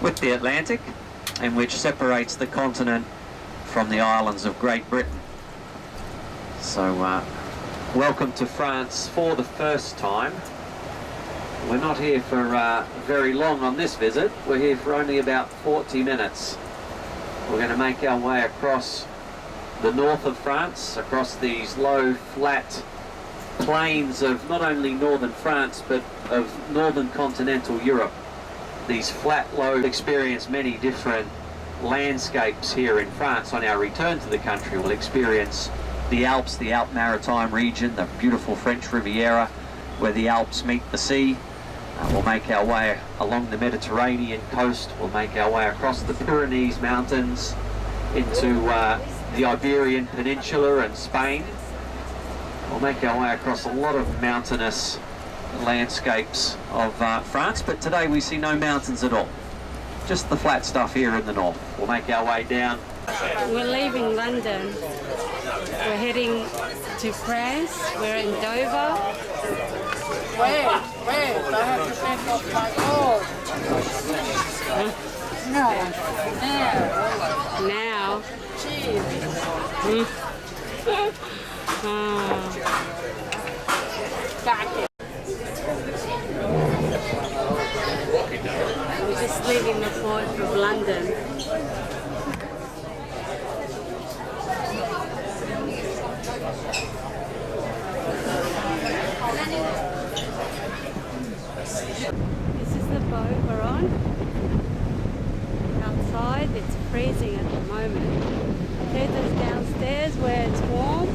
split the Atlantic and which separates the continent from the islands of Great Britain. So welcome to France for the first time. We're not here for very long on this visit. We're here for only about 40 minutes. We're going to make our way across the north of France, across these low, flat plains of not only northern France, but of northern continental Europe. These flat, low, experience many different landscapes here in France. On our return to the country, we'll experience the Alps, the Alpes Maritime region, the beautiful French Riviera, where the Alps meet the sea. We'll make our way along the Mediterranean coast. We'll make our way across the Pyrenees Mountains into the Iberian Peninsula and Spain. We'll make our way across a lot of mountainous landscapes of France, but today we see no mountains at all. Just the flat stuff here in the north. We'll make our way down. We're leaving London. We're heading to France. We're in Dover. Wait, I have to take off my coat. No, Now. Cheese. Back it. We're just leaving the port of London. This is the boat we're on. Outside, it's freezing at the moment. There's us downstairs where it's warm.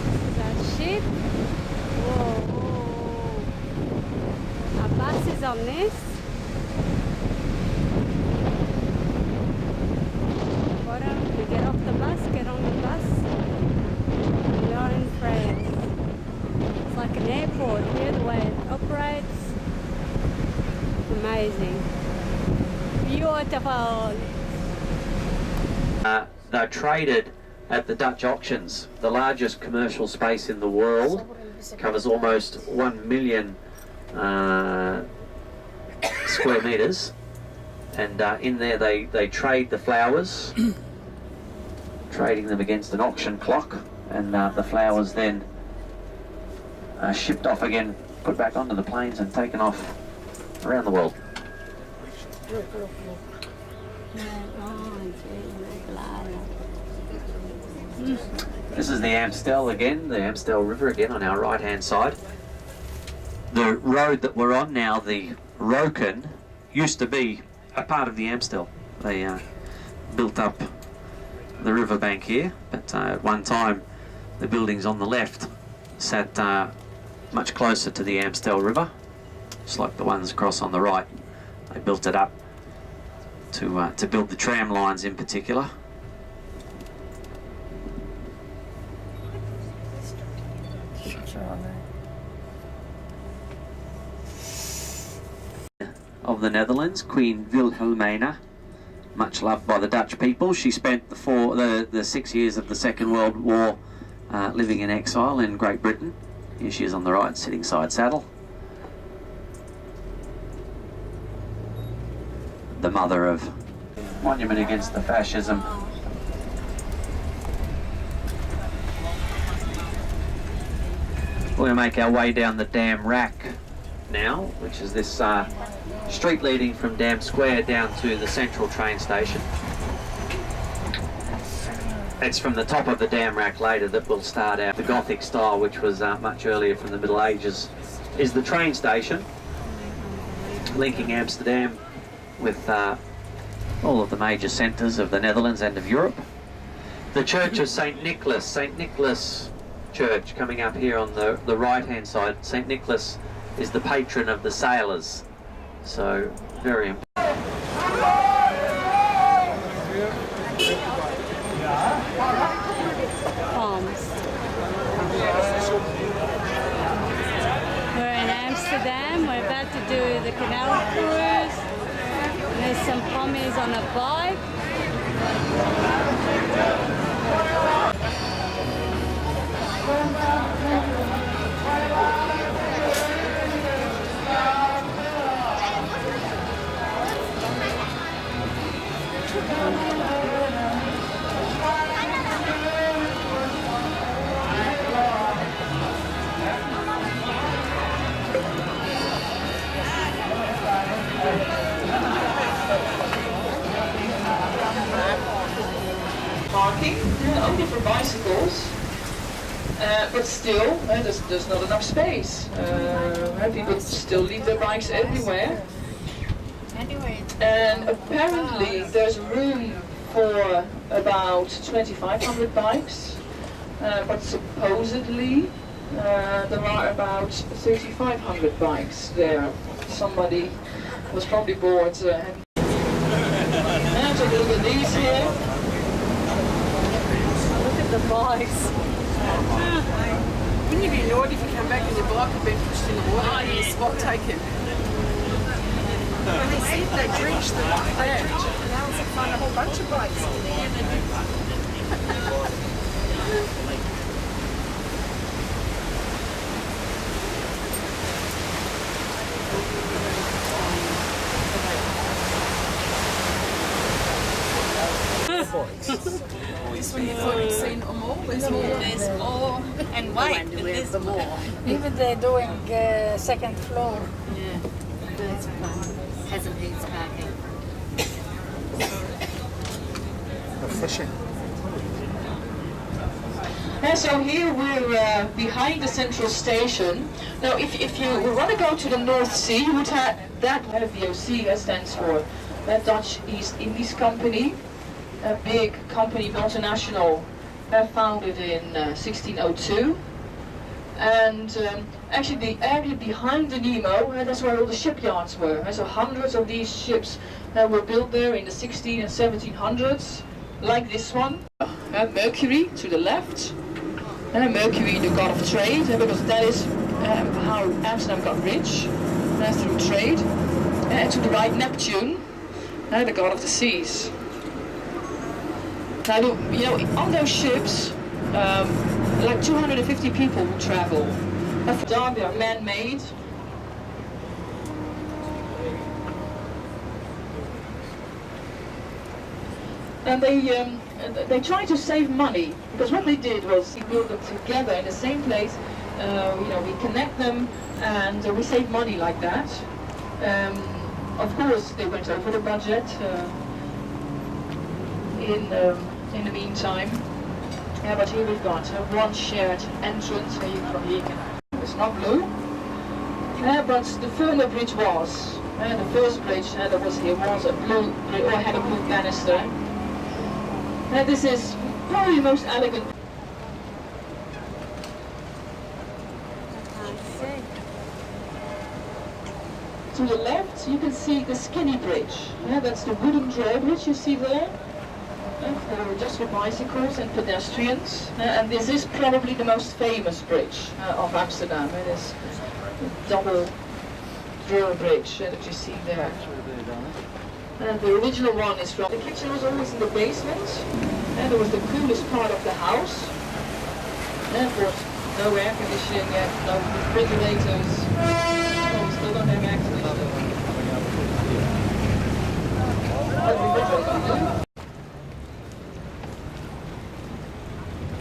This is our ship. Whoa. Our bus is on this. Bottom, we get off the bus, get on the bus. We are in France. It's like an airport here, the way it operates. Amazing. Beautiful. They're traded at the Dutch auctions, the largest commercial space in the world. Covers almost 1 million square meters, and in there they trade the flowers, trading them against an auction clock, and the flowers then shipped off again, put back onto the planes and taken off around the world. This is the Amstel again, the Amstel River again on our right hand side. The road that we're on now, the Roken, used to be a part of the Amstel. They built up the riverbank here, but at one time the buildings on the left sat much closer to the Amstel River, just like the ones across on the right. They built it up to build the tram lines in particular. Of the Netherlands, Queen Wilhelmina, much loved by the Dutch people. She spent the 6 years of the Second World War living in exile in Great Britain. Here she is on the right, sitting side saddle. The mother of monument against the fascism. We'll make our way down the Dam Rack now, which is this street leading from Dam Square down to the central train station. It's from the top of the Dam Rack later that we'll start out. The Gothic style, which was much earlier from the Middle Ages, is the train station linking Amsterdam with all of the major centres of the Netherlands and of Europe. The Church of St. Nicholas Church coming up here on the right hand side. St. Nicholas is the patron of the sailors, so very important. Palms. We're in Amsterdam. We're about to do the canal cruise. There's some pommies on a bike. But still, there's not enough space. People still leave their bikes everywhere. And apparently there's room for about 2,500 bikes, but supposedly there are about 3,500 bikes there. Somebody was probably bored. And take a look at these here. Look at the bikes. Wouldn't you be annoyed if you come back and your bike had been pushed in the water and your spot taken? When they said they drenched the beach, and now they find a whole bunch of bikes in there. This one you thought you'd seen them all? There's more. There's more. And wait, there's more. Even they're doing second floor. Yeah. That's fun. Hasn't needs parking. Fishing. So here we're behind the central station. Now if you want to go to the North Sea, you would have that VOC, stands for Dutch East Indies Company, a big company, multinational, founded in 1602. And actually the area behind the Nemo, that's where all the shipyards were. So hundreds of these ships were built there in the 16 and 1700s, like this one. Mercury to the left. Mercury, the god of trade, because that is how Amsterdam got rich, through trade. And to the right, Neptune, the god of the seas. Now, you know, on those ships, like 250 people would travel. They are man-made. And they tried to save money, because what they did was they built them together in the same place. You know, we connect them and we save money like that. Of course, they went over the budget in the meantime. Yeah, but here we've got one shared entrance where you from here can. It's not blue, but the Furna Bridge was. The first bridge that was here was a blue, or had a blue banister. This is probably the most elegant. To the left, you can see the Skinny Bridge. That's the wooden drawbridge you see there. Just for bicycles and pedestrians. And this is probably the most famous bridge of Amsterdam. It is the double drawbridge that you see there. And the original one is from... The kitchen was always in the basement. And it was the coolest part of the house. And of course, no air conditioning yet, no refrigerators. No, we still don't have air conditioning.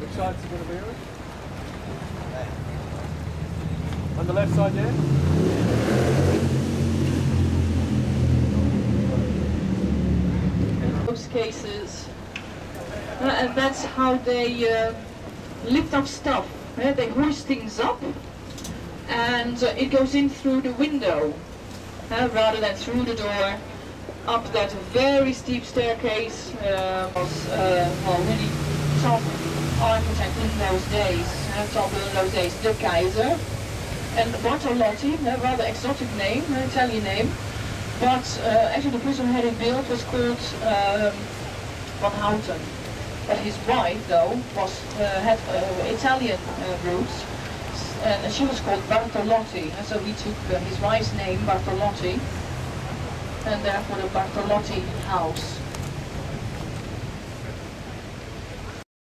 Which side's it going to be on? On the left side there? Those cases, and that's how they lift up stuff. They hoist things up, and it goes in through the window, rather than through the door. Up that very steep staircase was well, really top architect in those days. Top in those days, De Keizer. And Bartolotti, a rather exotic name, an Italian name. But actually the person who had it built was called Van Houten. But his wife, though, had Italian roots, and she was called Bartolotti. And so he took his wife's name, Bartolotti, and therefore the Bartolotti house.